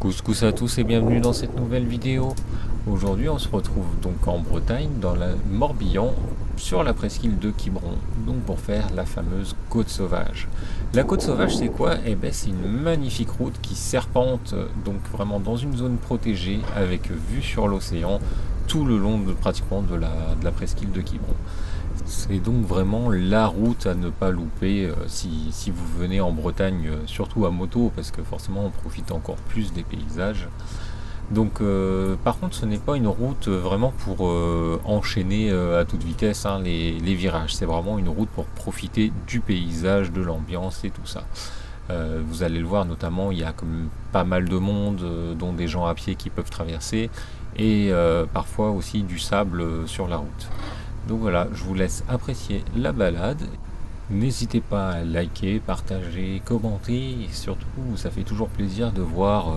Couscous à tous et bienvenue dans cette nouvelle vidéo. Aujourd'hui on se retrouve donc en Bretagne, dans le Morbihan, sur la presqu'île de Quiberon, donc pour faire la fameuse côte sauvage. La côte sauvage c'est quoi? Eh ben c'est une magnifique route qui serpente donc vraiment dans une zone protégée avec vue sur l'océan tout le long pratiquement de la presqu'île de Quiberon. C'est donc vraiment la route à ne pas louper si vous venez en Bretagne, surtout à moto, parce que forcément on profite encore plus des paysages. Donc par contre ce n'est pas une route vraiment pour enchaîner à toute vitesse les virages, c'est vraiment une route pour profiter du paysage, de l'ambiance et tout ça. Vous allez le voir, notamment il y a comme pas mal de monde, dont des gens à pied qui peuvent traverser, et parfois aussi du sable sur la route. Donc voilà, je vous laisse apprécier la balade. N'hésitez pas à liker, partager, commenter, et surtout ça fait toujours plaisir de voir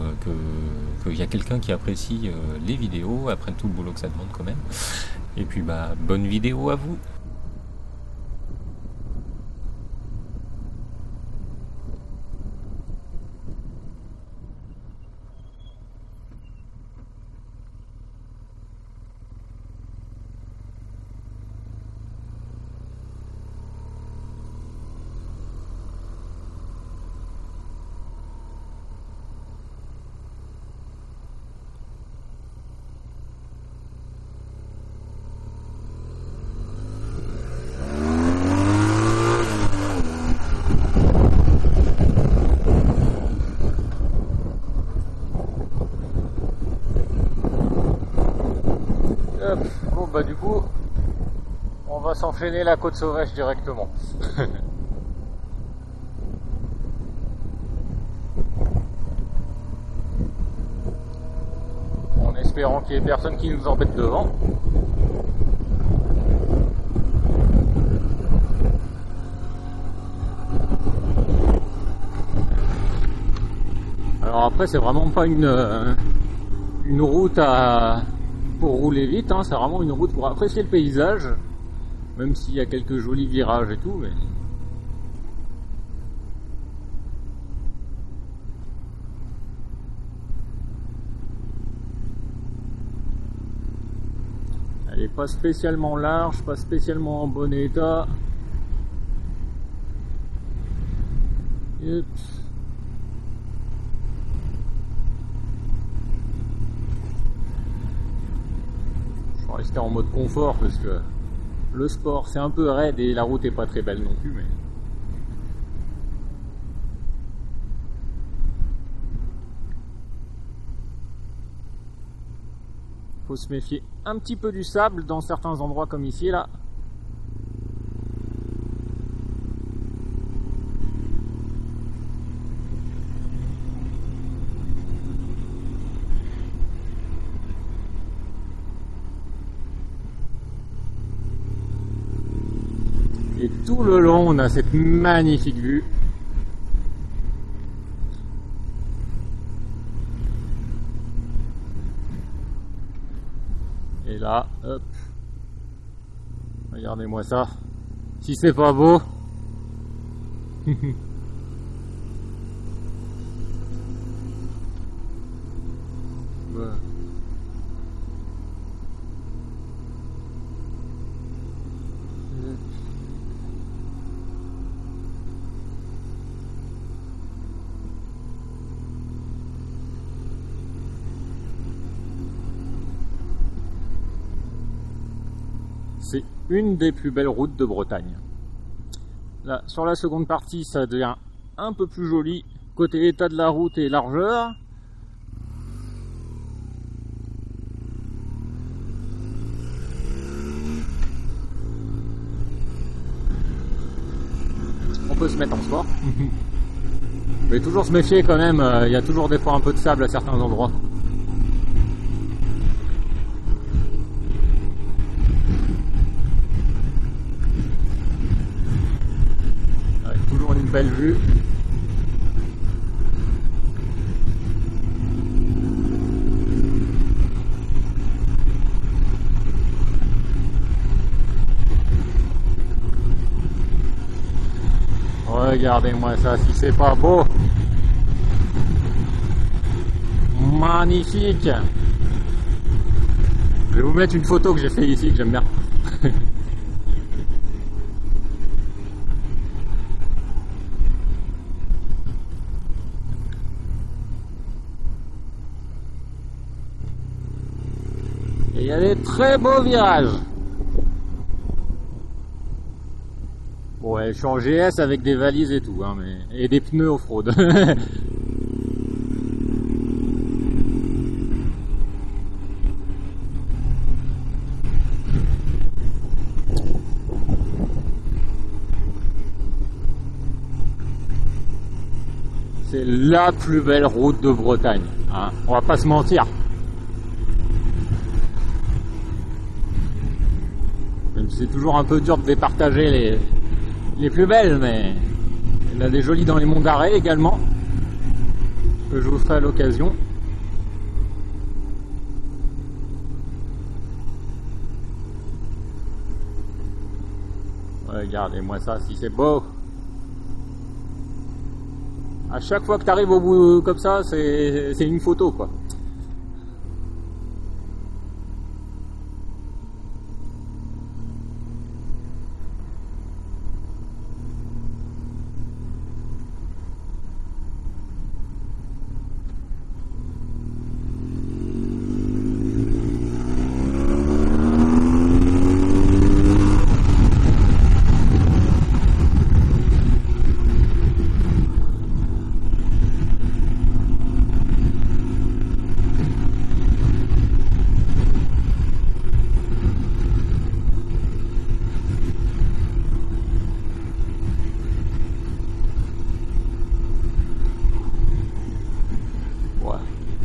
qu'il y a quelqu'un qui apprécie les vidéos, après tout le boulot que ça demande quand même. Et puis bonne vidéo à vous. Bon du coup, on va s'enchaîner la côte sauvage directement. En espérant qu'il n'y ait personne qui nous embête devant. Alors après c'est vraiment pas une route pour rouler vite, c'est vraiment une route pour apprécier le paysage, même s'il y a quelques jolis virages et tout, mais elle est pas spécialement large, pas spécialement en bon état. Yep. Rester en mode confort parce que le sport c'est un peu raide et la route est pas très belle non plus, mais faut se méfier un petit peu du sable dans certains endroits comme ici là. Et tout le long, on a cette magnifique vue. Et là, hop. Regardez-moi ça. Si c'est pas beau. Voilà. C'est une des plus belles routes de Bretagne. Là, sur la seconde partie, ça devient un peu plus joli côté état de la route et largeur. On peut se mettre en sport. Mais toujours se méfier quand même, il y a toujours des fois un peu de sable à certains endroits. Toujours une belle vue. Regardez-moi ça, si c'est pas beau. magnifique. Je vais vous mettre une photo que j'ai fait ici, que j'aime bien. Et il y a des très beaux virages. Bon, ouais, je suis en GS avec des valises et tout, hein, et des pneus off-road. C'est la plus belle route de Bretagne, hein, on va pas se mentir. Même si c'est toujours un peu dur de départager les plus belles, mais il y en a des jolies dans les monts d'Arrée également, que je vous ferai à l'occasion. Regardez-moi ça, si c'est beau. À chaque fois que tu arrives au bout comme ça, c'est une photo, quoi.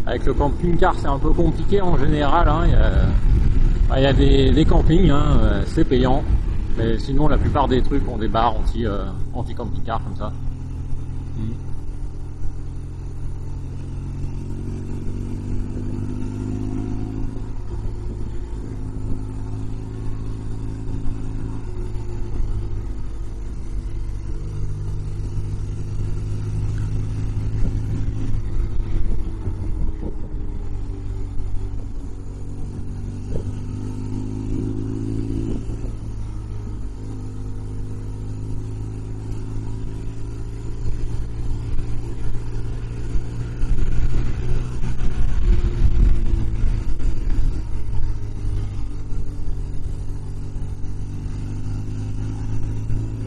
Avec le camping-car, c'est un peu compliqué en général, hein. Il y a des campings, hein, c'est payant, mais sinon la plupart des trucs ont des barres anti-camping-car comme ça.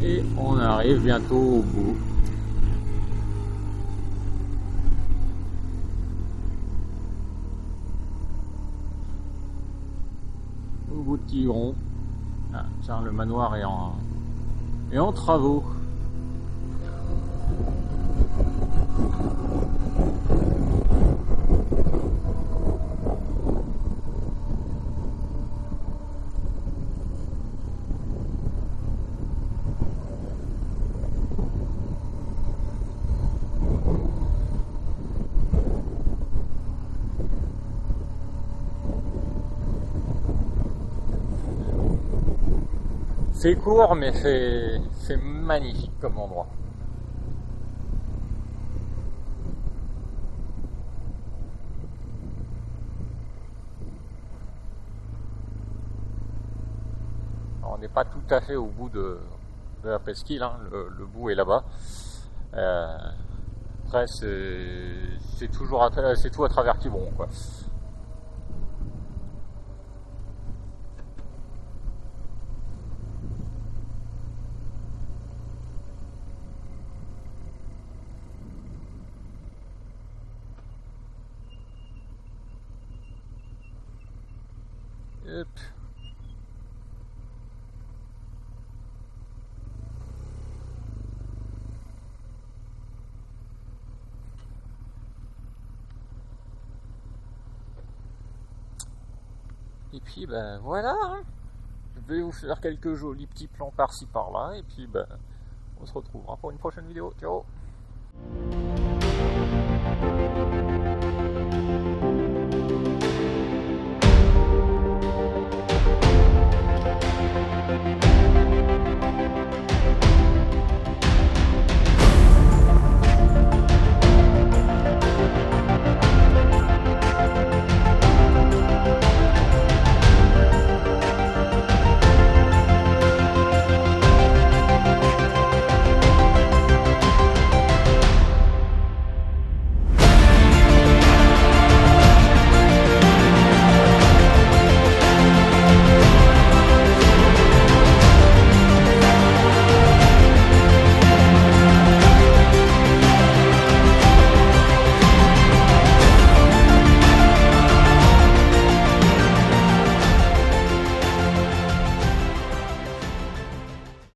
Et on arrive bientôt au bout. Au bout de Quiberon. Ah, tiens, le manoir est en travaux. C'est court, mais c'est magnifique comme endroit. Alors, on n'est pas tout à fait au bout de la presqu'île, hein. Le bout est là-bas. Après, c'est tout à travers Quiberon, quoi. Hop. Et puis ben voilà, hein. Je vais vous faire quelques jolis petits plans par-ci par-là, et puis ben on se retrouvera pour une prochaine vidéo. Ciao.